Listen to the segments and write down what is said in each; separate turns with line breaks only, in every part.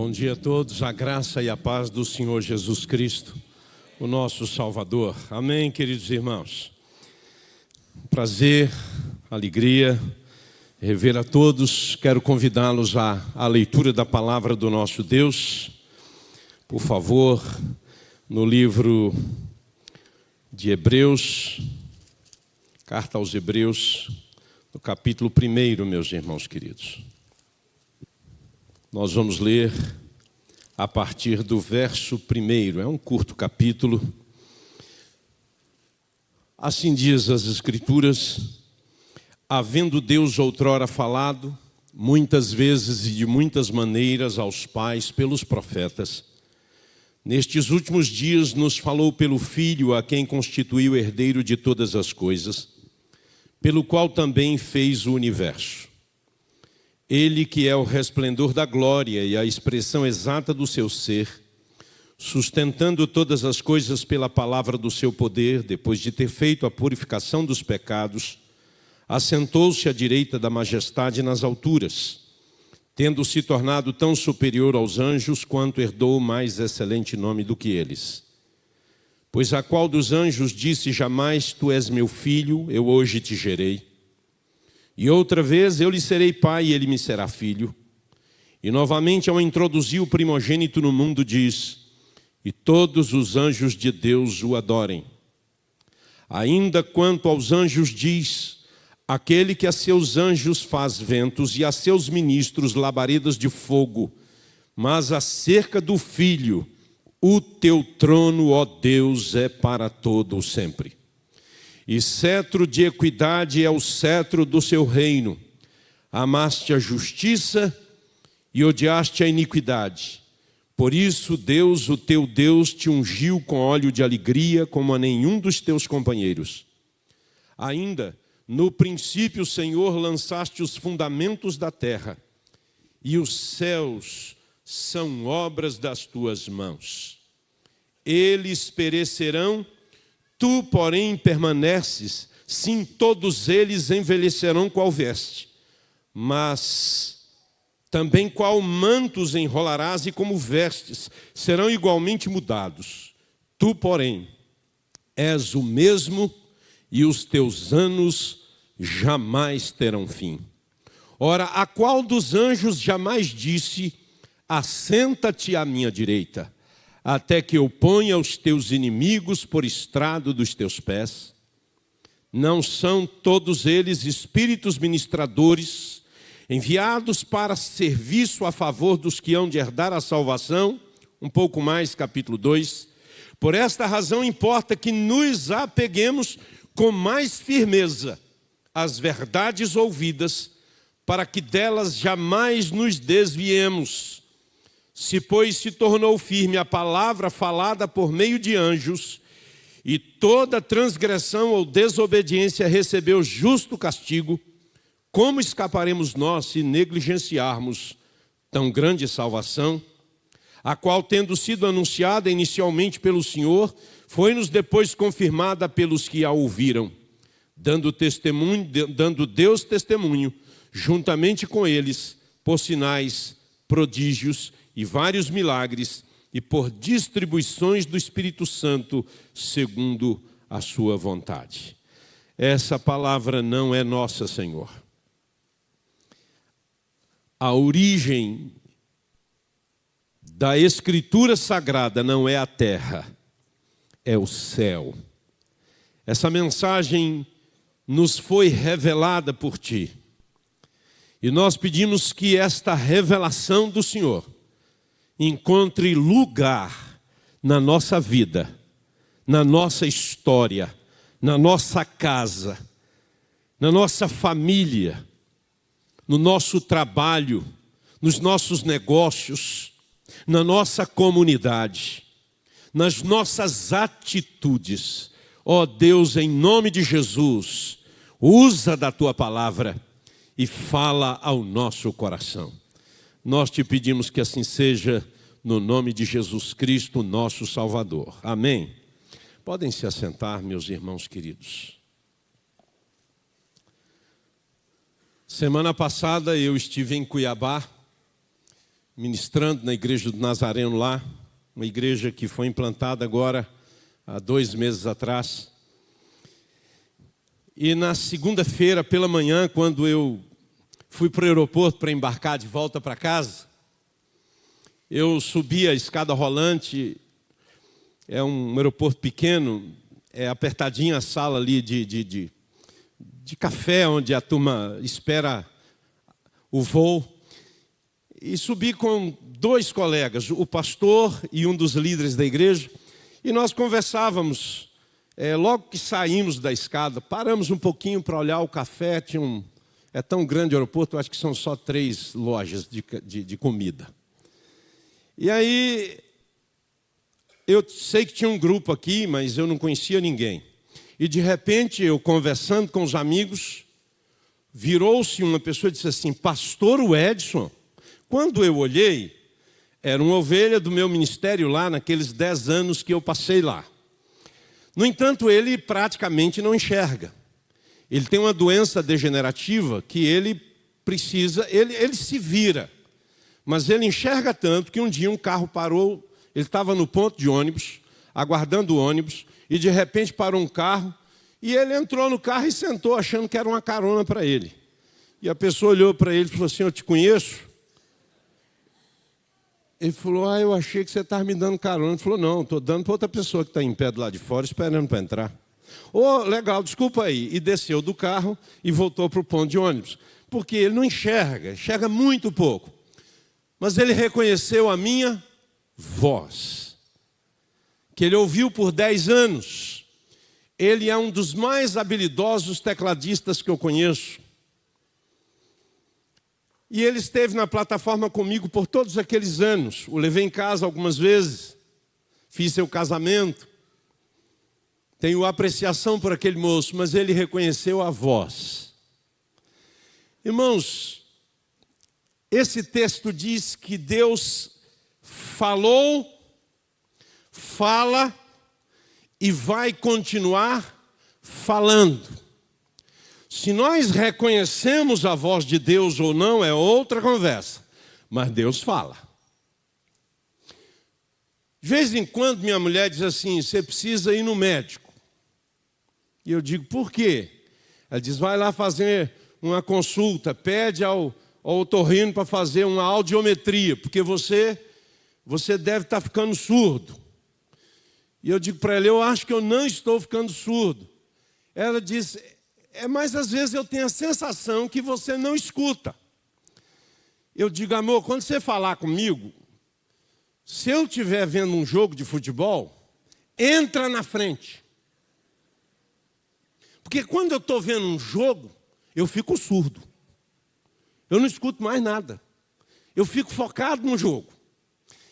Bom dia a todos, a graça e a paz do Senhor Jesus Cristo, o nosso Salvador. Amém, queridos irmãos. Prazer, alegria, rever a todos. Quero convidá-los à leitura da palavra do nosso Deus. Por favor, no livro de Hebreus, carta aos Hebreus, no capítulo 1, meus irmãos queridos. Nós vamos ler a partir do verso 1. É um curto capítulo. Assim diz as Escrituras: havendo Deus outrora falado, muitas vezes e de muitas maneiras aos pais pelos profetas, nestes últimos dias nos falou pelo Filho, a quem constituiu herdeiro de todas as coisas, pelo qual também fez o universo. Ele que é o resplendor da glória e a expressão exata do seu ser, sustentando todas as coisas pela palavra do seu poder, depois de ter feito a purificação dos pecados, assentou-se à direita da majestade nas alturas, tendo se tornado tão superior aos anjos quanto herdou o mais excelente nome do que eles. Pois a qual dos anjos disse jamais: tu és meu filho, eu hoje te gerei. E outra vez: eu lhe serei pai e ele me será filho. E novamente, ao introduzir o primogênito no mundo, diz: e todos os anjos de Deus o adorem. Ainda quanto aos anjos diz: aquele que a seus anjos faz ventos e a seus ministros labaredas de fogo. Mas acerca do Filho: o teu trono, ó Deus, é para todo o sempre. E cetro de equidade é o cetro do seu reino. Amaste a justiça e odiaste a iniquidade. Por isso Deus, o teu Deus, te ungiu com óleo de alegria como a nenhum dos teus companheiros. Ainda, no princípio, Senhor, lançaste os fundamentos da terra, e os céus são obras das tuas mãos. Eles perecerão, tu, porém, permaneces. Sim, todos eles envelhecerão qual veste, mas também qual mantos enrolarás, e como vestes serão igualmente mudados. Tu, porém, és o mesmo, e os teus anos jamais terão fim. Ora, a qual dos anjos jamais disse: assenta-te à minha direita, até que eu ponha os teus inimigos por estrado dos teus pés? Não são todos eles espíritos ministradores, enviados para serviço a favor dos que hão de herdar a salvação? Um pouco mais, capítulo 2. Por esta razão importa que nos apeguemos com mais firmeza às verdades ouvidas, para que delas jamais nos desviemos. Se, pois, se tornou firme a palavra falada por meio de anjos, e toda transgressão ou desobediência recebeu justo castigo, como escaparemos nós se negligenciarmos tão grande salvação, a qual, tendo sido anunciada inicialmente pelo Senhor, foi-nos depois confirmada pelos que a ouviram, dando Deus testemunho, juntamente com eles, por sinais, prodígios e vários milagres, e por distribuições do Espírito Santo, segundo a sua vontade. Essa palavra não é nossa, Senhor. A origem da Escritura Sagrada não é a terra, é o céu. Essa mensagem nos foi revelada por Ti. E nós pedimos que esta revelação do Senhor encontre lugar na nossa vida, na nossa história, na nossa casa, na nossa família, no nosso trabalho, nos nossos negócios, na nossa comunidade, nas nossas atitudes. Ó Deus, em nome de Jesus, usa da Tua palavra e fala ao nosso coração. Nós te pedimos que assim seja, no nome de Jesus Cristo, nosso Salvador. Amém? Podem se assentar, meus irmãos queridos. Semana passada eu estive em Cuiabá, ministrando na igreja do Nazareno lá, uma igreja que foi implantada agora há 2 meses atrás. E na segunda-feira pela manhã, quando eu fui para o aeroporto para embarcar de volta para casa, eu subi a escada rolante. É um aeroporto pequeno, é apertadinha a sala ali de café, onde a turma espera o voo. E subi com 2 colegas, o pastor e um dos líderes da igreja, e nós conversávamos. Logo que saímos da escada, paramos um pouquinho para olhar o café. É tão grande o aeroporto, acho que são só 3 lojas de comida. E aí, eu sei que tinha um grupo aqui, mas eu não conhecia ninguém. E de repente, eu conversando com os amigos, virou-se uma pessoa e disse assim: Pastor Edson. Quando eu olhei, era uma ovelha do meu ministério lá, naqueles 10 anos que eu passei lá. No entanto, ele praticamente não enxerga. Ele tem uma doença degenerativa que ele precisa, ele se vira. Mas ele enxerga tanto que um dia um carro parou, ele estava no ponto de ônibus, aguardando o ônibus, e de repente parou um carro, e ele entrou no carro e sentou, achando que era uma carona para ele. E a pessoa olhou para ele e falou assim: eu te conheço? Ele falou: eu achei que você estava me dando carona. Ele falou: não, estou dando para outra pessoa que está em pé do lado de fora, esperando para entrar. Legal, desculpa aí. E desceu do carro e voltou para o ponto de ônibus. Porque ele não enxerga muito pouco. Mas ele reconheceu a minha voz, que ele ouviu por 10 anos. Ele é um dos mais habilidosos tecladistas que eu conheço. E ele esteve na plataforma comigo por todos aqueles anos. O levei em casa algumas vezes, fiz seu casamento. Tenho apreciação por aquele moço, mas ele reconheceu a voz. Irmãos, esse texto diz que Deus falou, fala e vai continuar falando. Se nós reconhecemos a voz de Deus ou não é outra conversa, mas Deus fala. De vez em quando minha mulher diz assim: você precisa ir no médico. E eu digo: por quê? Ela diz: vai lá fazer uma consulta, pede ao otorrino para fazer uma audiometria, porque você deve estar ficando surdo. E eu digo para ela: eu acho que eu não estou ficando surdo. Ela diz: mas às vezes eu tenho a sensação que você não escuta. Eu digo: amor, quando você falar comigo, se eu estiver vendo um jogo de futebol, entra na frente. Porque quando eu estou vendo um jogo, eu fico surdo. Eu não escuto mais nada. Eu fico focado no jogo.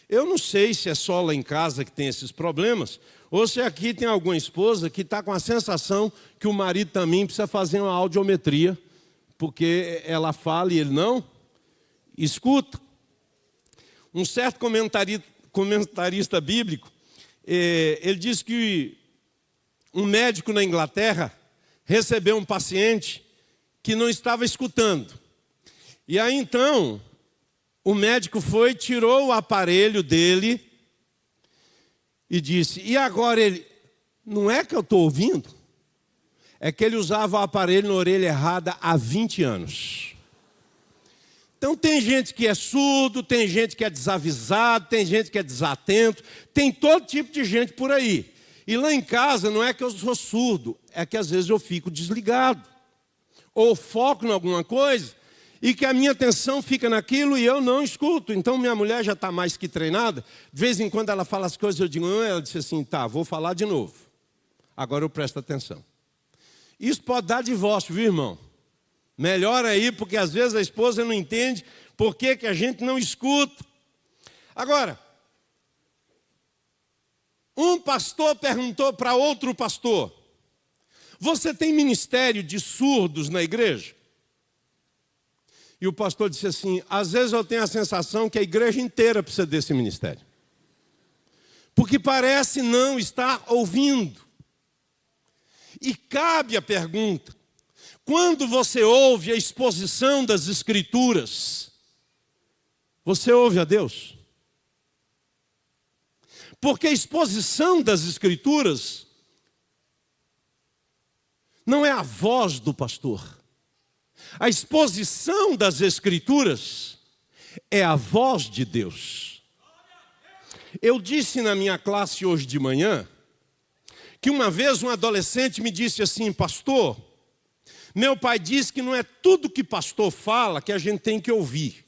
Eu não sei se é só lá em casa que tem esses problemas, ou se aqui tem alguma esposa que está com a sensação que o marido também precisa fazer uma audiometria, porque ela fala e ele não escuta. Um certo comentarista bíblico, ele diz que um médico na Inglaterra recebeu um paciente que não estava escutando. E aí então, o médico foi, tirou o aparelho dele e disse: e agora ele, não é que eu estou ouvindo? É que ele usava o aparelho na orelha errada há 20 anos. Então tem gente que é surdo, tem gente que é desavisado, tem gente que é desatento, tem todo tipo de gente por aí. E lá em casa não é que eu sou surdo, é que às vezes eu fico desligado. Ou foco em alguma coisa e que a minha atenção fica naquilo e eu não escuto. Então minha mulher já está mais que treinada. De vez em quando ela fala as coisas, eu digo: ela disse assim: tá, vou falar de novo. Agora eu presto atenção. Isso pode dar divórcio, viu, irmão? Melhor aí, porque às vezes a esposa não entende por que a gente não escuta. Agora, um pastor perguntou para outro pastor: você tem ministério de surdos na igreja? E o pastor disse assim: às vezes eu tenho a sensação que a igreja inteira precisa desse ministério. Porque parece não estar ouvindo. E cabe a pergunta: quando você ouve a exposição das Escrituras, Você ouve a Deus? Porque a exposição das Escrituras não é a voz do pastor. A exposição das Escrituras é a voz de Deus. Eu disse na minha classe hoje de manhã que uma vez um adolescente me disse assim: pastor, meu pai diz que não é tudo que pastor fala que a gente tem que ouvir.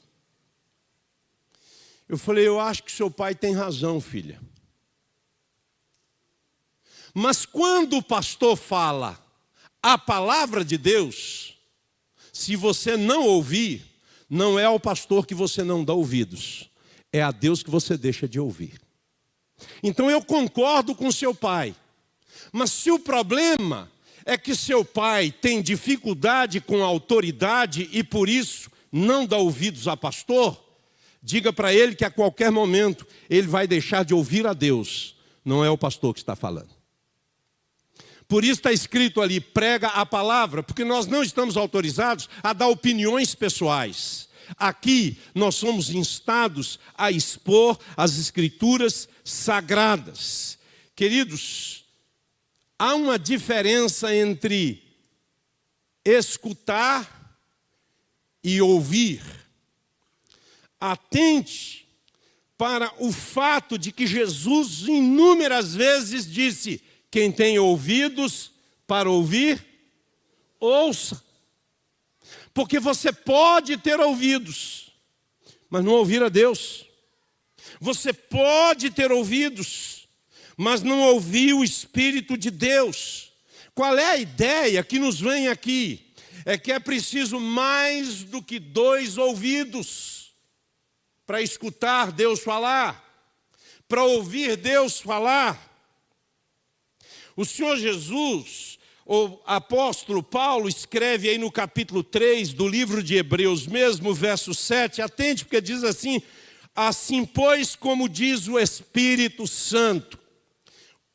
Eu falei: eu acho que seu pai tem razão, filha. Mas quando o pastor fala a palavra de Deus, se você não ouvir, não é ao pastor que você não dá ouvidos, é a Deus que você deixa de ouvir. Então eu concordo com seu pai, mas se o problema é que seu pai tem dificuldade com a autoridade e por isso não dá ouvidos a pastor, diga para ele que a qualquer momento ele vai deixar de ouvir a Deus, não é o pastor que está falando. Por isso está escrito ali: prega a palavra, porque nós não estamos autorizados a dar opiniões pessoais. Aqui nós somos instados a expor as Escrituras sagradas. Queridos, há uma diferença entre escutar e ouvir. Atente para o fato de que Jesus inúmeras vezes disse: quem tem ouvidos para ouvir, ouça. Porque você pode ter ouvidos, mas não ouvir a Deus. Você pode ter ouvidos, mas não ouvir o Espírito de Deus. Qual é a ideia que nos vem aqui? É que é preciso mais do que 2 ouvidos para escutar Deus falar, para ouvir Deus falar. O Senhor Jesus, o apóstolo Paulo, escreve aí no capítulo 3 do livro de Hebreus, mesmo verso 7, atente porque diz assim: assim pois, como diz o Espírito Santo,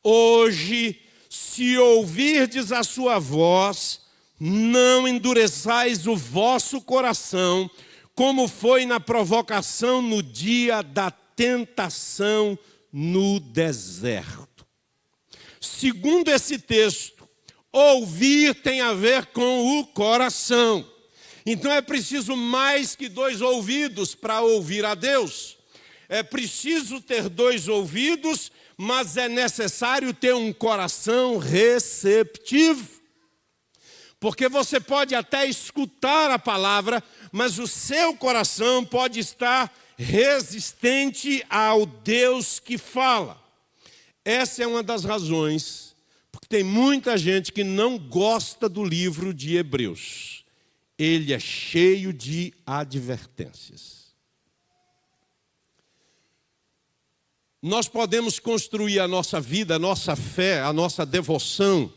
hoje, se ouvirdes a sua voz, não endureçais o vosso coração, como foi na provocação no dia da tentação no deserto. Segundo esse texto, ouvir tem a ver com o coração. Então é preciso mais que 2 ouvidos para ouvir a Deus. É preciso ter 2 ouvidos, mas é necessário ter um coração receptivo. Porque você pode até escutar a palavra, mas o seu coração pode estar resistente ao Deus que fala. Essa é uma das razões, porque tem muita gente que não gosta do livro de Hebreus. Ele é cheio de advertências. Nós podemos construir a nossa vida, a nossa fé, a nossa devoção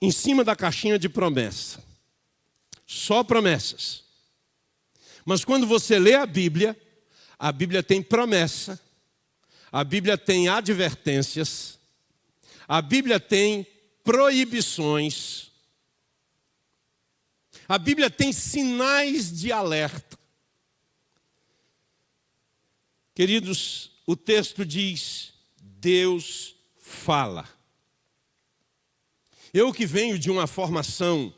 em cima da caixinha de promessa. Só promessas. Mas quando você lê a Bíblia tem promessa, a Bíblia tem advertências, a Bíblia tem proibições, a Bíblia tem sinais de alerta. Queridos, o texto diz: Deus fala. Eu que venho de uma formação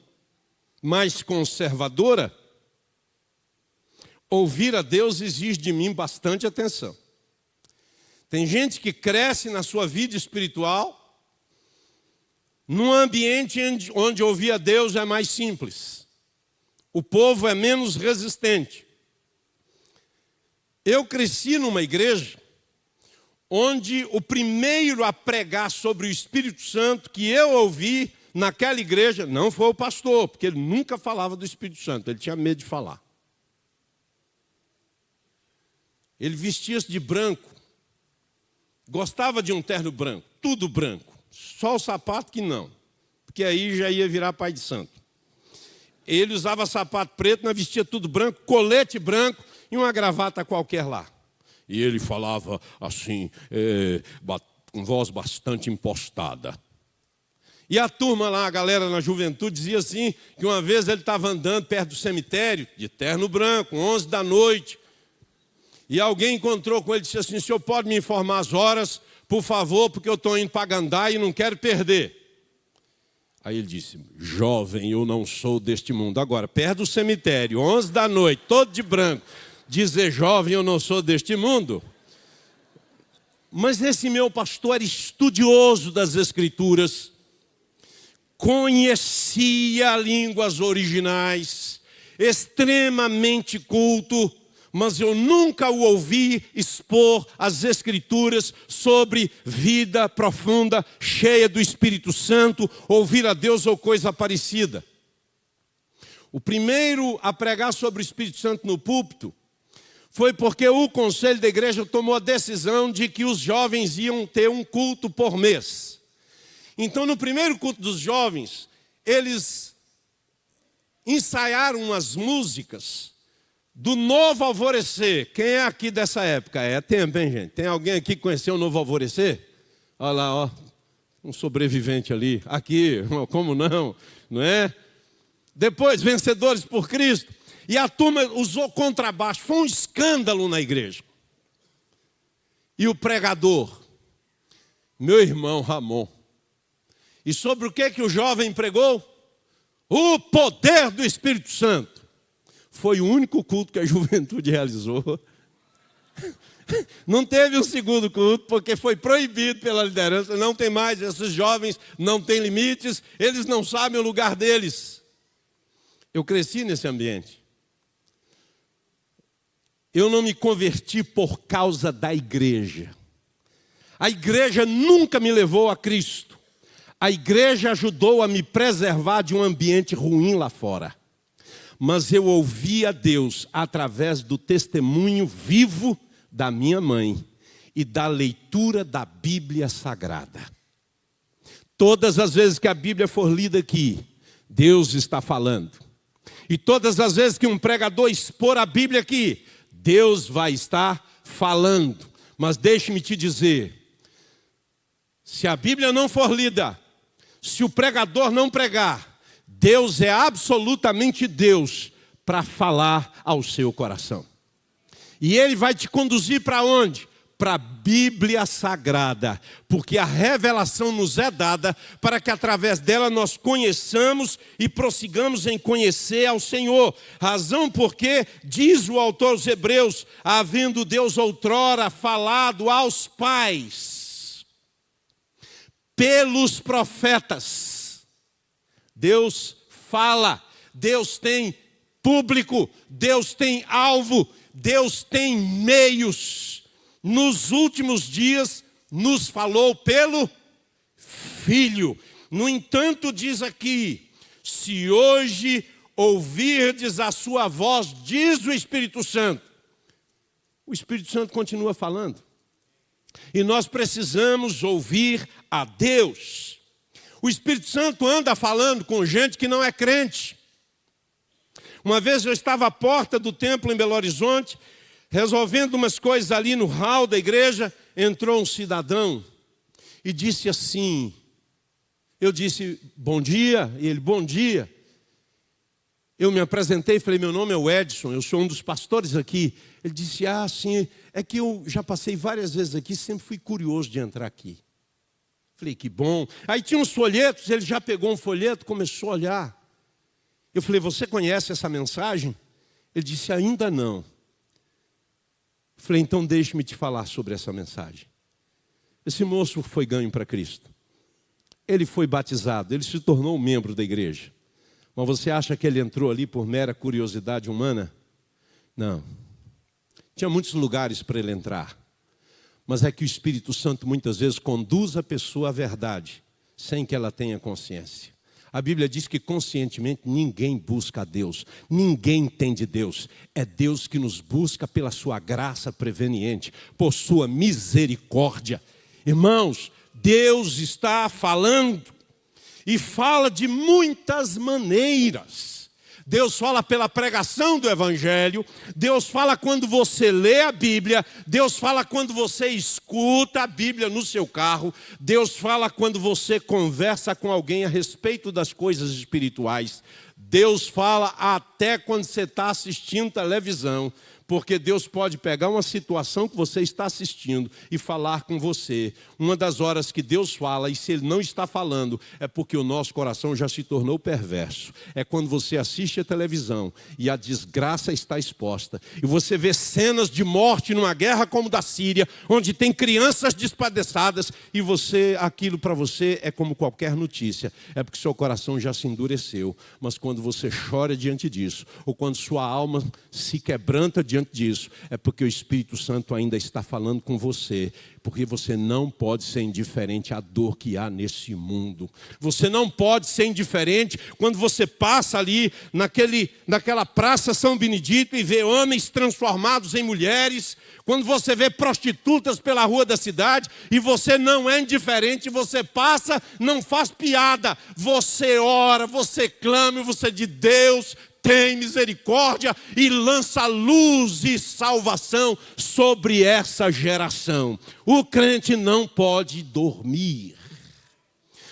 mais conservadora, ouvir a Deus exige de mim bastante atenção. Tem gente que cresce na sua vida espiritual num ambiente onde ouvir a Deus é mais simples. O povo é menos resistente. Eu cresci numa igreja onde o primeiro a pregar sobre o Espírito Santo que eu ouvi naquela igreja não foi o pastor, porque ele nunca falava do Espírito Santo, ele tinha medo de falar. Ele vestia-se de branco, gostava de um terno branco, tudo branco, só o sapato que não, porque aí já ia virar pai de santo. Ele usava sapato preto, mas vestia tudo branco, colete branco e uma gravata qualquer lá. E ele falava assim, com voz bastante impostada. E a turma lá, a galera na juventude, dizia assim, que uma vez ele estava andando perto do cemitério, de terno branco, 11 da noite. E alguém encontrou com ele e disse assim: o senhor pode me informar as horas, por favor, porque eu estou indo para Gandaia e não quero perder. Aí ele disse: jovem, eu não sou deste mundo. Agora, perto do cemitério, 11 da noite, todo de branco, dizer jovem, eu não sou deste mundo. Mas esse meu pastor era estudioso das Escrituras, conhecia línguas originais, extremamente culto, mas eu nunca o ouvi expor as Escrituras sobre vida profunda, cheia do Espírito Santo, ouvir a Deus ou coisa parecida. O primeiro a pregar sobre o Espírito Santo no púlpito foi porque o conselho da igreja tomou a decisão de que os jovens iam ter um culto por mês. Então, no primeiro culto dos jovens, eles ensaiaram umas músicas do Novo Alvorecer. Quem é aqui dessa época? É tempo, hein, gente? Tem alguém aqui que conheceu o Novo Alvorecer? Olha lá, ó, um sobrevivente ali. Aqui, como não? Não é? Depois, Vencedores por Cristo. E a turma usou contrabaixo. Foi um escândalo na igreja. E o pregador, meu irmão Ramon. E sobre o que o jovem pregou? O poder do Espírito Santo. Foi o único culto que a juventude realizou. Não teve um segundo culto, porque foi proibido pela liderança. Não tem mais, esses jovens não têm limites, eles não sabem o lugar deles. Eu cresci nesse ambiente. Eu não me converti por causa da igreja. A igreja nunca me levou a Cristo. A igreja ajudou a me preservar de um ambiente ruim lá fora. Mas eu ouvi a Deus através do testemunho vivo da minha mãe e da leitura da Bíblia Sagrada. Todas as vezes que a Bíblia for lida aqui, Deus está falando. E todas as vezes que um pregador expor a Bíblia aqui, Deus vai estar falando. Mas deixe-me te dizer, se a Bíblia não for lida, se o pregador não pregar, Deus é absolutamente Deus para falar ao seu coração. E Ele vai te conduzir para onde? Para a Bíblia Sagrada, porque a revelação nos é dada para que através dela nós conheçamos e prossigamos em conhecer ao Senhor. Razão porque, diz o autor aos Hebreus, havendo Deus outrora falado aos pais, pelos profetas. Deus fala, Deus tem público, Deus tem alvo, Deus tem meios. Nos últimos dias, nos falou pelo Filho. No entanto, diz aqui, se hoje ouvirdes a sua voz, diz o Espírito Santo. O Espírito Santo continua falando. E nós precisamos ouvir a Deus. O Espírito Santo anda falando com gente que não é crente. Uma vez eu estava à porta do templo em Belo Horizonte, resolvendo umas coisas ali no hall da igreja, entrou um cidadão e disse assim, eu disse, bom dia, e ele, bom dia. Eu me apresentei e falei, meu nome é o Edson, eu sou um dos pastores aqui. Ele disse, sim, é que eu já passei várias vezes aqui, sempre fui curioso de entrar aqui. Falei, que bom. Aí tinha uns folhetos, ele já pegou um folheto, começou a olhar. Eu falei, você conhece essa mensagem? Ele disse, ainda não. Falei, então deixe-me te falar sobre essa mensagem. Esse moço foi ganho para Cristo. Ele foi batizado, ele se tornou um membro da igreja. Mas você acha que ele entrou ali por mera curiosidade humana? Não. Tinha muitos lugares para ele entrar. Mas é que o Espírito Santo muitas vezes conduz a pessoa à verdade, sem que ela tenha consciência. A Bíblia diz que conscientemente ninguém busca a Deus, ninguém entende Deus. É Deus que nos busca pela sua graça preveniente, por sua misericórdia. Irmãos, Deus está falando e fala de muitas maneiras. Deus fala pela pregação do Evangelho, Deus fala quando você lê a Bíblia, Deus fala quando você escuta a Bíblia no seu carro, Deus fala quando você conversa com alguém a respeito das coisas espirituais, Deus fala até quando você está assistindo televisão, Porque Deus pode pegar uma situação que você está assistindo e falar com você. Uma das horas que Deus fala, e se Ele não está falando, é porque o nosso coração já se tornou perverso. É quando você assiste a televisão e a desgraça está exposta. E você vê cenas de morte numa guerra como da Síria, onde tem crianças despedaçadas, e aquilo para você é como qualquer notícia. É porque seu coração já se endureceu. Mas quando você chora diante disso, ou quando sua alma se quebranta diante disso, é porque o Espírito Santo ainda está falando com você. Porque você não pode ser indiferente à dor que há nesse mundo. Você não pode ser indiferente quando você passa ali naquela praça São Benedito e vê homens transformados em mulheres. Quando você vê prostitutas pela rua da cidade e você não é indiferente, você passa, não faz piada. Você ora, você clama, você diz: Deus, tem misericórdia, e lança luz e salvação sobre essa geração. O crente não pode dormir.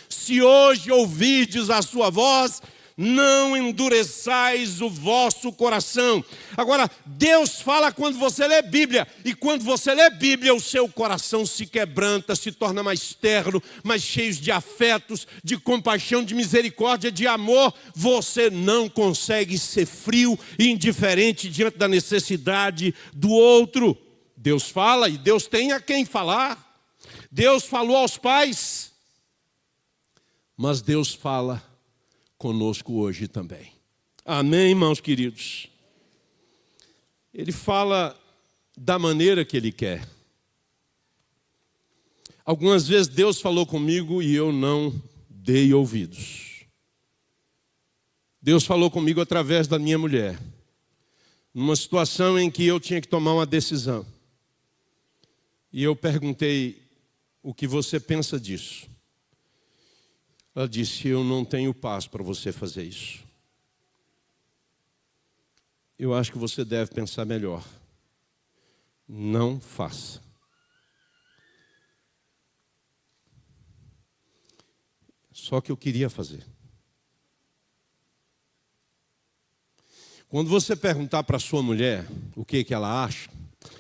Se hoje ouvirdes a sua voz, não endureçais o vosso coração. Agora, Deus fala quando você lê Bíblia, e quando você lê Bíblia, o seu coração se quebranta, se torna mais terno, mais cheio de afetos, de compaixão, de misericórdia, de amor. Você não consegue ser frio e indiferente diante da necessidade do outro. Deus fala e Deus tem a quem falar. Deus falou aos pais, mas Deus fala conosco hoje também. Amém, irmãos queridos? Ele fala da maneira que Ele quer. Algumas vezes Deus falou comigo e eu não dei ouvidos. Deus falou comigo através da minha mulher, numa situação em que eu tinha que tomar uma decisão. E eu perguntei: o que você pensa disso? Ela disse: eu não tenho paz para você fazer isso. Eu acho que você deve pensar melhor. Não faça. Só que eu queria fazer. Quando você perguntar para sua mulher o que ela acha,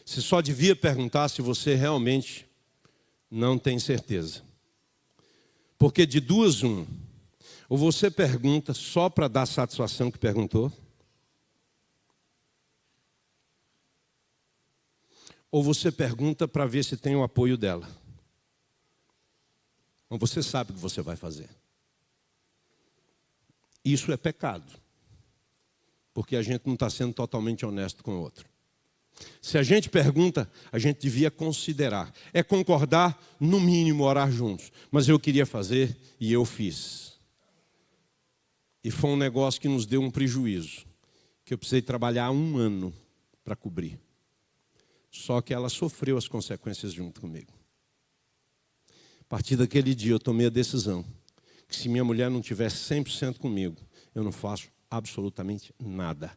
você só devia perguntar se você realmente não tem certeza. Porque de duas, uma. Ou você pergunta só para dar satisfação que perguntou, ou você pergunta para ver se tem o apoio dela. Então você sabe o que você vai fazer. Isso é pecado. Porque a gente não está sendo totalmente honesto com o outro. Se a gente pergunta, a gente devia considerar. É concordar, no mínimo, orar juntos. Mas eu queria fazer e eu fiz. E foi um negócio que nos deu um prejuízo, que eu precisei trabalhar 1 ano para cobrir. Só que ela sofreu as consequências junto comigo. A partir daquele dia eu tomei a decisão que se minha mulher não estiver 100% comigo, eu não faço absolutamente nada.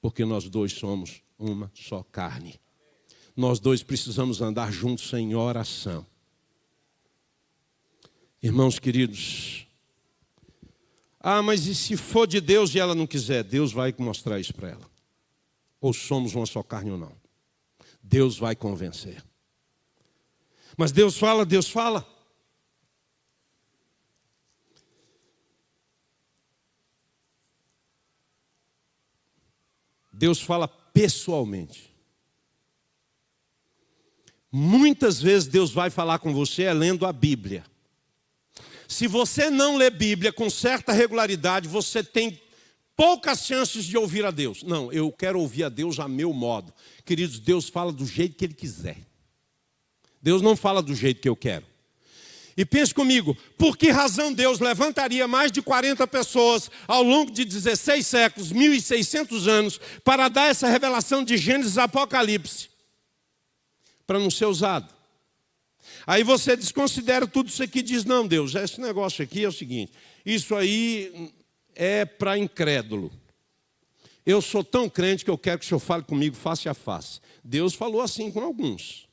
Porque nós dois somos uma só carne. Nós dois precisamos andar juntos em oração. Irmãos queridos, mas e se for de Deus e ela não quiser? Deus vai mostrar isso para ela. Ou somos uma só carne ou não. Deus vai convencer. Mas Deus fala, Deus fala. Deus fala pessoalmente. Muitas vezes Deus vai falar com você lendo a Bíblia. Se você não lê Bíblia com certa regularidade, você tem poucas chances de ouvir a Deus. Não, eu quero ouvir a Deus a meu modo. Queridos, Deus fala do jeito que Ele quiser. Deus não fala do jeito que eu quero. E pense comigo, por que razão Deus levantaria mais de 40 pessoas ao longo de 16 séculos, 1.600 anos, para dar essa revelação de Gênesis e Apocalipse? Para não ser usado. Aí você desconsidera tudo isso aqui e diz: não, Deus, esse negócio aqui é o seguinte, isso aí é para incrédulo. Eu sou tão crente que eu quero que o Senhor fale comigo face a face. Deus falou assim com alguns.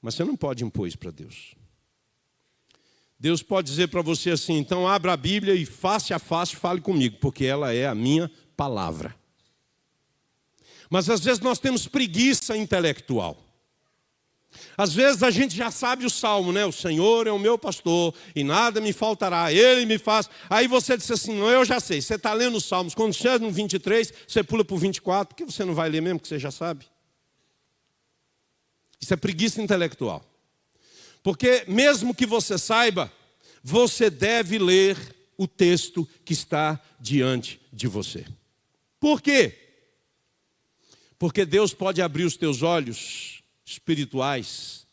Mas você não pode impor isso para Deus. Deus pode dizer para você assim: então abra a Bíblia e face a face fale comigo, porque ela é a minha palavra. Mas às vezes nós temos preguiça intelectual. Às vezes a gente já sabe o salmo, né? O Senhor é o meu pastor e nada me faltará, Ele me faz. Aí você diz assim, não, eu já sei. Você está lendo os salmos, quando chega no 23, você pula para o 24, porque você não vai ler mesmo, que você já sabe. Isso é preguiça intelectual. Porque mesmo que você saiba, você deve ler o texto que está diante de você. Por quê? Porque Deus pode abrir os teus olhos espirituais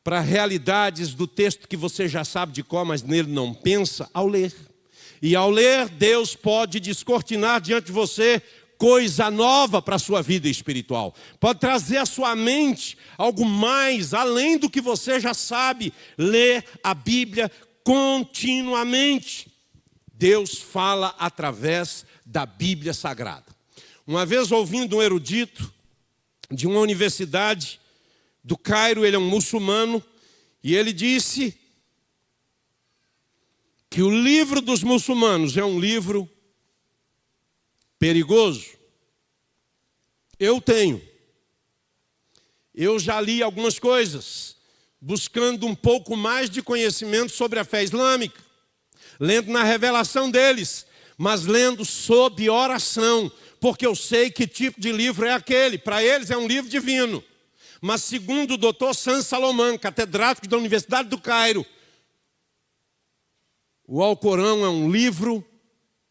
para realidades do texto que você já sabe de cor, mas nele não pensa, ao ler. E ao ler, Deus pode descortinar diante de você coisa nova para a sua vida espiritual. Pode trazer à sua mente algo mais, além do que você já sabe. Ler a Bíblia continuamente. Deus fala através da Bíblia Sagrada. Uma vez ouvindo um erudito de uma universidade do Cairo, ele é um muçulmano, e ele disse que o livro dos muçulmanos é um livro perigoso. Eu já li algumas coisas, buscando um pouco mais de conhecimento sobre a fé islâmica, lendo na revelação deles, mas lendo sob oração, porque eu sei que tipo de livro é aquele. Para eles é um livro divino. Mas segundo o Dr. San Salomão, catedrático da Universidade do Cairo, o Alcorão é um livro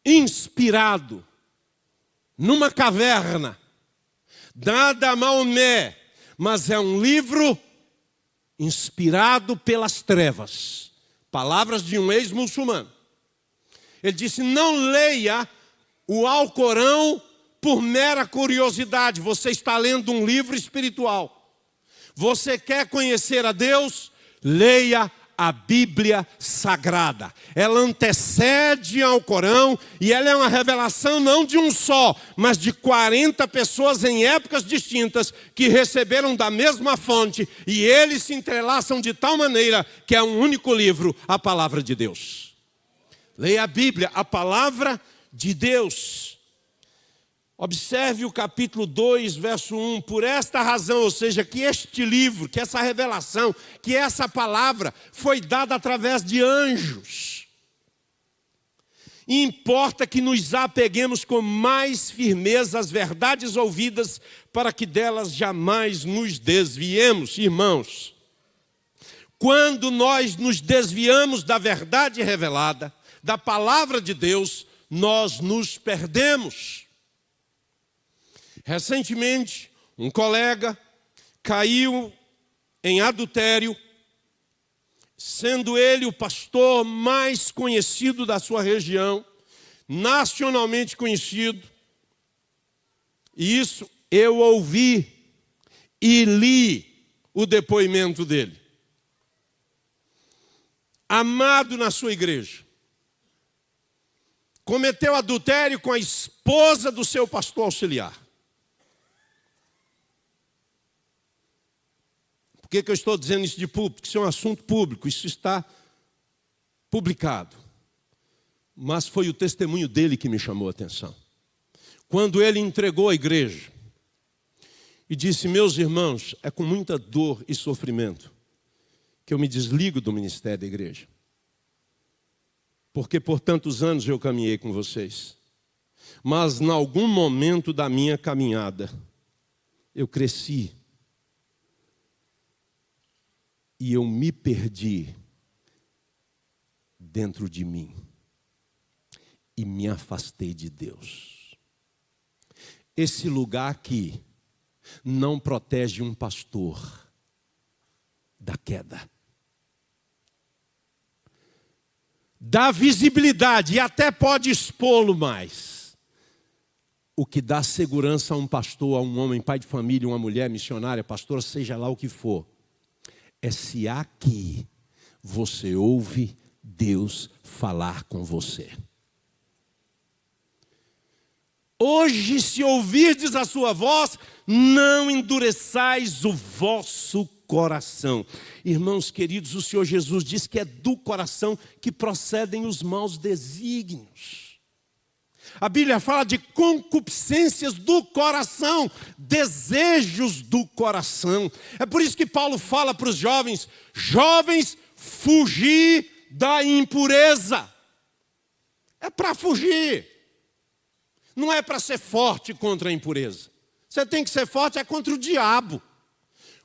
inspirado numa caverna, dado a Maomé, mas é um livro inspirado pelas trevas. Palavras de um ex-muçulmano. Ele disse, não leia o Alcorão por mera curiosidade. Você está lendo um livro espiritual. Você quer conhecer a Deus? Leia a Bíblia Sagrada. Ela antecede ao Corão e ela é uma revelação não de um só, mas de 40 pessoas em épocas distintas que receberam da mesma fonte e eles se entrelaçam de tal maneira que é um único livro, a Palavra de Deus. Leia a Bíblia, a Palavra de Deus. Observe o capítulo 2, verso 1. Por esta razão, ou seja, que este livro, que essa revelação, que essa palavra foi dada através de anjos. E importa que nos apeguemos com mais firmeza às verdades ouvidas, para que delas jamais nos desviemos, irmãos. Quando nós nos desviamos da verdade revelada, da palavra de Deus, nós nos perdemos. Recentemente, um colega caiu em adultério, sendo ele o pastor mais conhecido da sua região, nacionalmente conhecido. E isso eu ouvi e li o depoimento dele. Amado na sua igreja, cometeu adultério com a esposa do seu pastor auxiliar. Por que eu estou dizendo isso de público? Isso é um assunto público, isso está publicado. Mas foi o testemunho dele que me chamou a atenção. Quando ele entregou a igreja e disse, meus irmãos, é com muita dor e sofrimento que eu me desligo do ministério da igreja. Porque por tantos anos eu caminhei com vocês. Mas em algum momento da minha caminhada, eu cresci. E eu me perdi dentro de mim. E me afastei de Deus. Esse lugar aqui não protege um pastor da queda. Dá visibilidade e até pode expô-lo mais. O que dá segurança a um pastor, a um homem, pai de família, uma mulher, missionária, pastor, seja lá o que for, é se aqui você ouve Deus falar com você. Hoje, se ouvirdes a sua voz, não endureçais o vosso coração. Irmãos queridos, o Senhor Jesus diz que é do coração que procedem os maus desígnios. A Bíblia fala de concupiscências do coração, desejos do coração. É por isso que Paulo fala para os jovens: jovens, fugir da impureza. É para fugir. Não é para ser forte contra a impureza. Você tem que ser forte contra o diabo.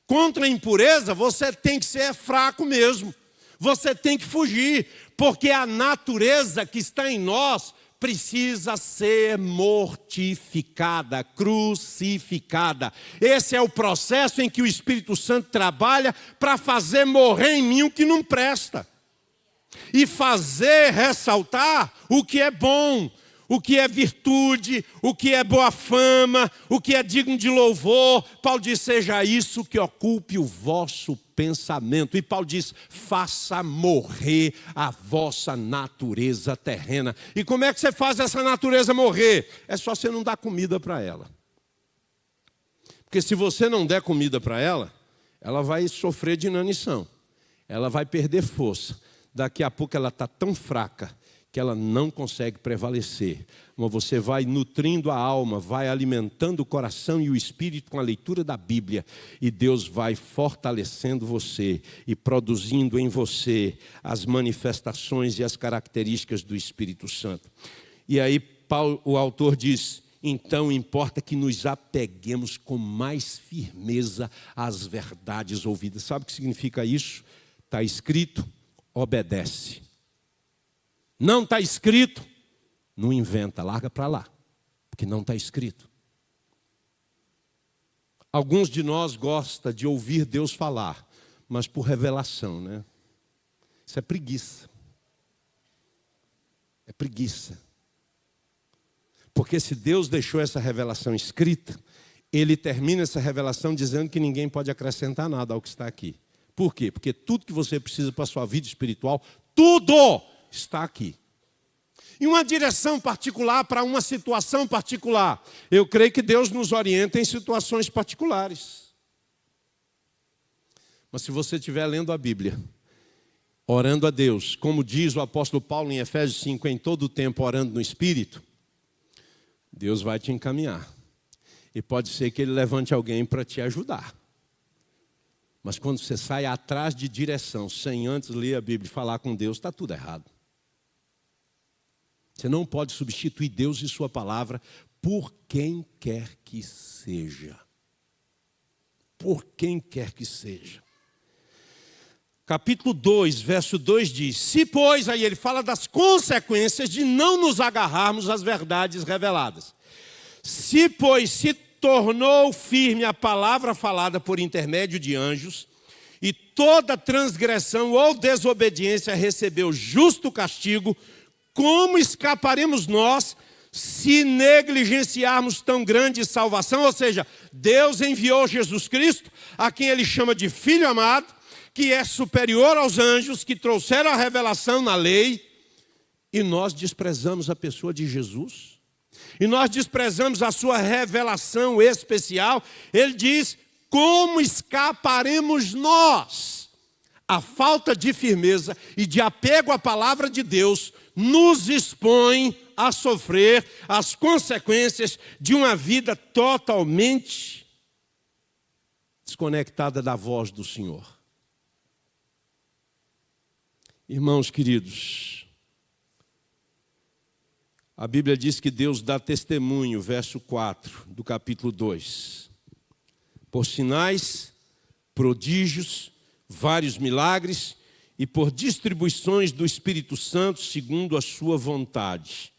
Contra a impureza, você tem que ser fraco mesmo. Você tem que fugir, porque a natureza que está em nós precisa ser mortificada, crucificada. Esse é o processo em que o Espírito Santo trabalha para fazer morrer em mim o que não presta. E fazer ressaltar o que é bom, o que é virtude, o que é boa fama, o que é digno de louvor. Paulo diz: seja isso que ocupe o vosso pensamento. E Paulo diz: faça morrer a vossa natureza terrena. E como é que você faz essa natureza morrer? É só você não dar comida para ela. Porque se você não der comida para ela, ela vai sofrer de inanição. Ela vai perder força. Daqui a pouco ela está tão fraca que ela não consegue prevalecer. Mas você vai nutrindo a alma, vai alimentando o coração e o espírito com a leitura da Bíblia, e Deus vai fortalecendo você e produzindo em você as manifestações e as características do Espírito Santo. E aí Paulo, o autor diz: então importa que nos apeguemos com mais firmeza às verdades ouvidas. Sabe o que significa isso? Está escrito: obedece. Não está escrito, não inventa, larga para lá, porque não está escrito. Alguns de nós gostam de ouvir Deus falar, mas por revelação, né? Isso é preguiça. É preguiça. Porque se Deus deixou essa revelação escrita, Ele termina essa revelação dizendo que ninguém pode acrescentar nada ao que está aqui. Por quê? Porque tudo que você precisa para a sua vida espiritual, tudo está aqui. E uma direção particular para uma situação particular. Eu creio que Deus nos orienta em situações particulares. Mas se você estiver lendo a Bíblia, orando a Deus, como diz o apóstolo Paulo em Efésios 5, em todo o tempo orando no Espírito, Deus vai te encaminhar. E pode ser que Ele levante alguém para te ajudar. Mas quando você sai atrás de direção, sem antes ler a Bíblia e falar com Deus, está tudo errado. Você não pode substituir Deus e sua palavra por quem quer que seja. Por quem quer que seja. Capítulo 2, verso 2 diz: se pois, aí ele fala das consequências de não nos agarrarmos às verdades reveladas. Se pois se tornou firme a palavra falada por intermédio de anjos, e toda transgressão ou desobediência recebeu justo castigo, como escaparemos nós se negligenciarmos tão grande salvação? Ou seja, Deus enviou Jesus Cristo, a quem Ele chama de Filho amado, que é superior aos anjos, que trouxeram a revelação na lei, e nós desprezamos a pessoa de Jesus, e nós desprezamos a sua revelação especial. Ele diz: como escaparemos nós? A falta de firmeza e de apego à palavra de Deus nos expõe a sofrer as consequências de uma vida totalmente desconectada da voz do Senhor. Irmãos queridos, a Bíblia diz que Deus dá testemunho, verso 4 do capítulo 2. Por sinais, prodígios, vários milagres e por distribuições do Espírito Santo segundo a sua vontade.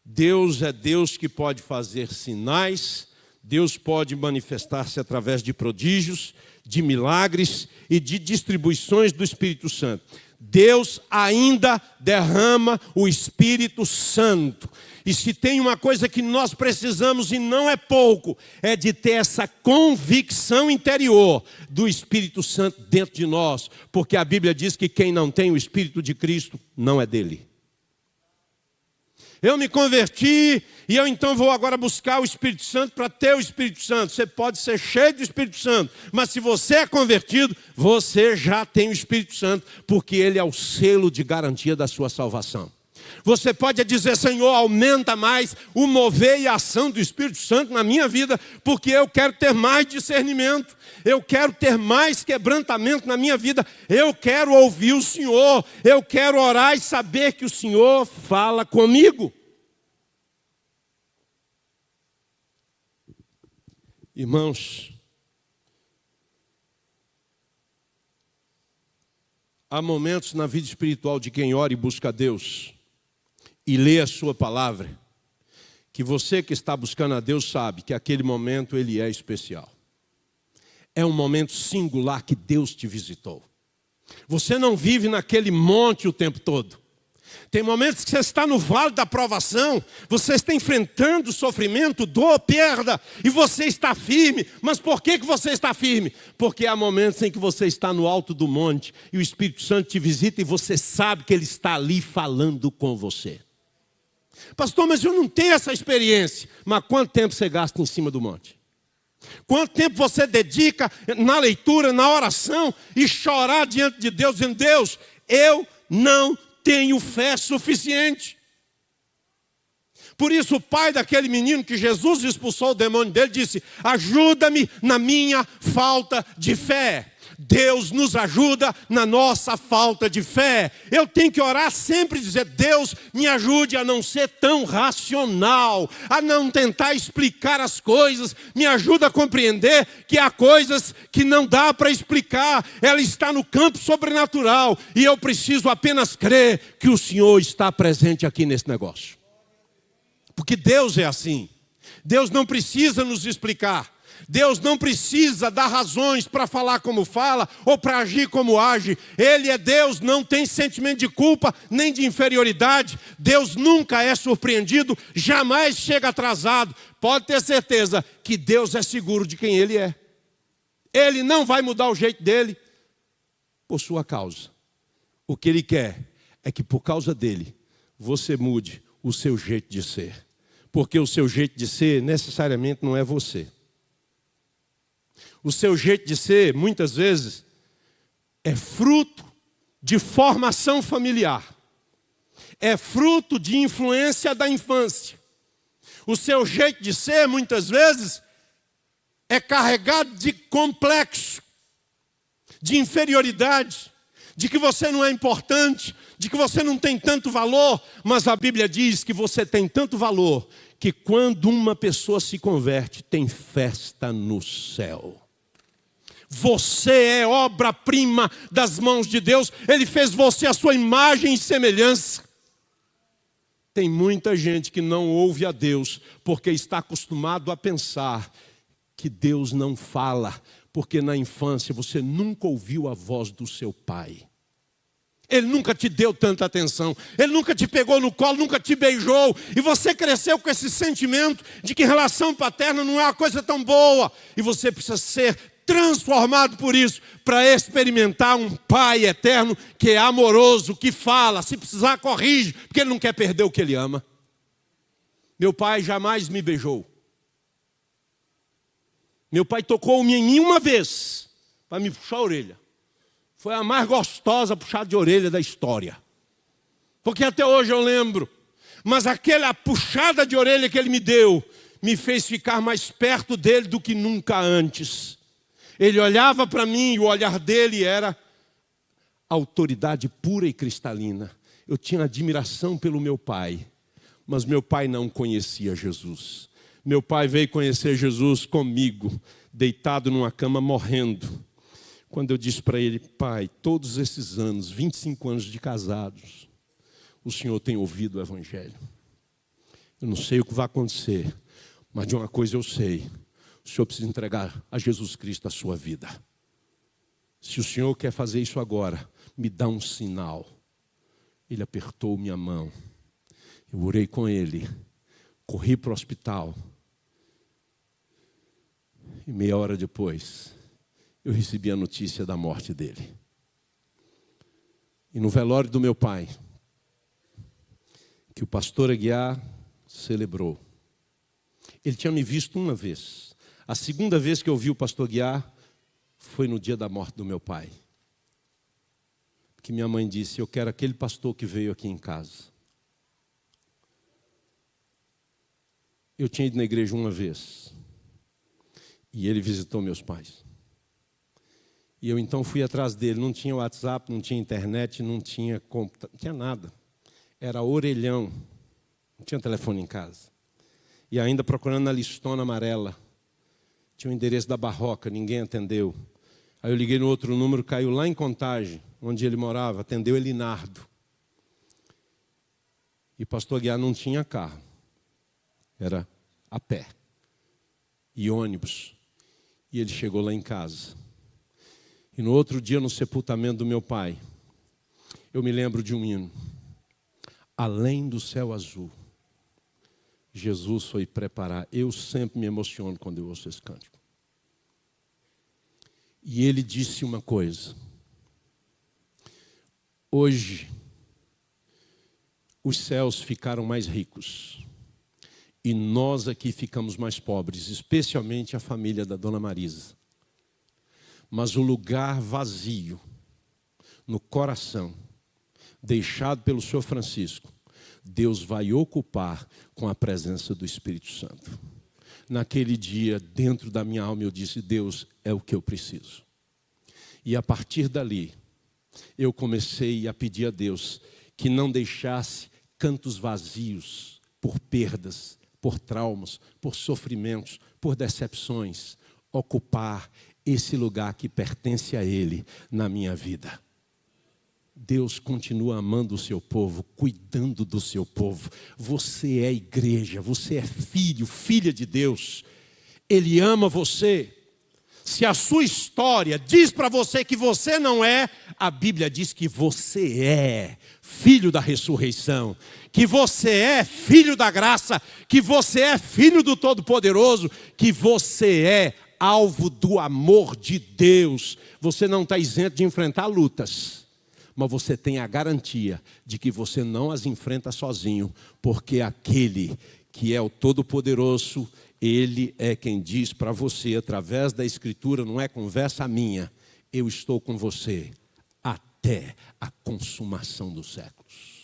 Deus é Deus que pode fazer sinais, Deus pode manifestar-se através de prodígios, de milagres e de distribuições do Espírito Santo. Deus ainda derrama o Espírito Santo. E se tem uma coisa que nós precisamos, e não é pouco, é de ter essa convicção interior do Espírito Santo dentro de nós. Porque a Bíblia diz que quem não tem o Espírito de Cristo não é dele. Eu me converti e eu então vou agora buscar o Espírito Santo para ter o Espírito Santo. Você pode ser cheio do Espírito Santo, mas se você é convertido, você já tem o Espírito Santo, porque ele é o selo de garantia da sua salvação. Você pode dizer: Senhor, aumenta mais o mover e a ação do Espírito Santo na minha vida, porque eu quero ter mais discernimento, eu quero ter mais quebrantamento na minha vida, eu quero ouvir o Senhor, eu quero orar e saber que o Senhor fala comigo. Irmãos, há momentos na vida espiritual de quem ora e busca a Deus e lê a sua palavra, que você que está buscando a Deus sabe que aquele momento ele é especial. É um momento singular que Deus te visitou. Você não vive naquele monte o tempo todo. Tem momentos que você está no vale da provação, você está enfrentando sofrimento, dor, perda, e você está firme. Mas por que você está firme? Porque há momentos em que você está no alto do monte e o Espírito Santo te visita e você sabe que Ele está ali falando com você. Pastor, mas eu não tenho essa experiência. Mas quanto tempo você gasta em cima do monte? Quanto tempo você dedica na leitura, na oração e chorar diante de Deus, dizendo: Deus, eu não tenho fé suficiente. Por isso o pai daquele menino que Jesus expulsou o demônio dele disse: ajuda-me na minha falta de fé. Deus nos ajuda na nossa falta de fé. Eu tenho que orar sempre e dizer: Deus, me ajude a não ser tão racional, a não tentar explicar as coisas. Me ajuda a compreender que há coisas que não dá para explicar. Ela está no campo sobrenatural e eu preciso apenas crer que o Senhor está presente aqui nesse negócio. Porque Deus é assim. Deus não precisa nos explicar. Deus não precisa dar razões para falar como fala ou para agir como age. Ele é Deus, não tem sentimento de culpa nem de inferioridade. Deus nunca é surpreendido, jamais chega atrasado. Pode ter certeza que Deus é seguro de quem Ele é. Ele não vai mudar o jeito dele por sua causa. O que Ele quer é que por causa dele você mude o seu jeito de ser. Porque o seu jeito de ser necessariamente não é você. O seu jeito de ser, muitas vezes, é fruto de formação familiar. É fruto de influência da infância. O seu jeito de ser, muitas vezes, é carregado de complexo, de inferioridade, de que você não é importante, de que você não tem tanto valor. Mas a Bíblia diz que você tem tanto valor que quando uma pessoa se converte, tem festa no céu. Você é obra-prima das mãos de Deus. Ele fez você a sua imagem e semelhança. Tem muita gente que não ouve a Deus porque está acostumado a pensar que Deus não fala, porque na infância você nunca ouviu a voz do seu pai. Ele nunca te deu tanta atenção, ele nunca te pegou no colo, nunca te beijou, e você cresceu com esse sentimento de que relação paterna não é uma coisa tão boa, e você precisa ser transformado por isso, para experimentar um pai eterno que é amoroso, que fala, se precisar corrige, porque ele não quer perder o que ele ama. Meu pai jamais me beijou. Meu pai tocou-me em mim uma vez, para me puxar a orelha. Foi a mais gostosa puxada de orelha da história. Porque até hoje eu lembro. Mas aquela puxada de orelha que ele me deu, me fez ficar mais perto dele do que nunca antes. Ele olhava para mim e o olhar dele era autoridade pura e cristalina. Eu tinha admiração pelo meu pai, mas meu pai não conhecia Jesus. Meu pai veio conhecer Jesus comigo, deitado numa cama morrendo. Quando eu disse para ele: pai, todos esses anos, 25 anos de casados, o senhor tem ouvido o evangelho. Eu não sei o que vai acontecer, mas de uma coisa eu sei. O senhor precisa entregar a Jesus Cristo a sua vida. Se o senhor quer fazer isso agora, me dá um sinal. Ele apertou minha mão. Eu orei com ele. Corri para o hospital. E meia hora depois, eu recebi a notícia da morte dele. E no velório do meu pai, que o pastor Aguiar celebrou, ele tinha me visto uma vez. A segunda vez que eu vi o pastor Aguiar foi no dia da morte do meu pai. Que minha mãe disse: eu quero aquele pastor que veio aqui em casa. Eu tinha ido na igreja uma vez. E ele visitou meus pais. E eu então fui atrás dele. Não tinha WhatsApp, não tinha internet, não tinha computador, não tinha nada. Era orelhão. Não tinha telefone em casa. E ainda procurando na listona amarela. Tinha o endereço da Barroca, ninguém atendeu. Aí eu liguei no outro número, caiu lá em Contagem, onde ele morava, atendeu Elinardo. E pastor Aguiar não tinha carro. Era a pé. E ônibus. E ele chegou lá em casa. E no outro dia, no sepultamento do meu pai, eu me lembro de um hino. Além do céu azul, Jesus foi preparar. Eu sempre me emociono quando eu ouço esse cântico. E ele disse uma coisa. Hoje, os céus ficaram mais ricos. E nós aqui ficamos mais pobres, especialmente a família da Dona Marisa. Mas o lugar vazio, no coração, deixado pelo Senhor Francisco, Deus vai ocupar com a presença do Espírito Santo. Naquele dia, dentro da minha alma, eu disse, Deus, é o que eu preciso. E a partir dali, eu comecei a pedir a Deus que não deixasse cantos vazios por perdas, por traumas, por sofrimentos, por decepções, ocupar esse lugar que pertence a Ele na minha vida. Deus continua amando o seu povo, cuidando do seu povo. Você é igreja, você é filho, filha de Deus. Ele ama você. Se a sua história diz para você que você não é, a Bíblia diz que você é filho da ressurreição, que você é filho da graça, que você é filho do Todo-Poderoso, que você é alvo do amor de Deus. Você não está isento de enfrentar lutas, mas você tem a garantia de que você não as enfrenta sozinho, porque aquele que é o Todo-Poderoso, Ele é quem diz para você, através da Escritura, não é conversa minha, eu estou com você até a consumação dos séculos.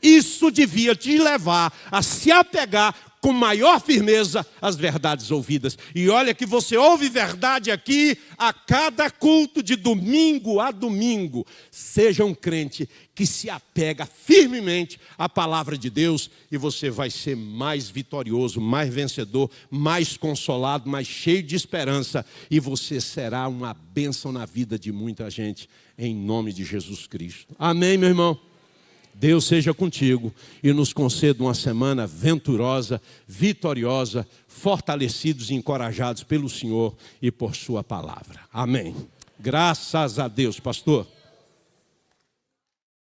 Isso devia te levar a se apegar com maior firmeza às verdades ouvidas. E olha que você ouve verdade aqui a cada culto de domingo a domingo. Seja um crente que se apega firmemente à palavra de Deus e você vai ser mais vitorioso, mais vencedor, mais consolado, mais cheio de esperança. E você será uma bênção na vida de muita gente, em nome de Jesus Cristo. Amém, meu irmão? Deus seja contigo e nos conceda uma semana venturosa, vitoriosa, fortalecidos e encorajados pelo Senhor e por sua palavra. Amém. Graças a Deus, pastor.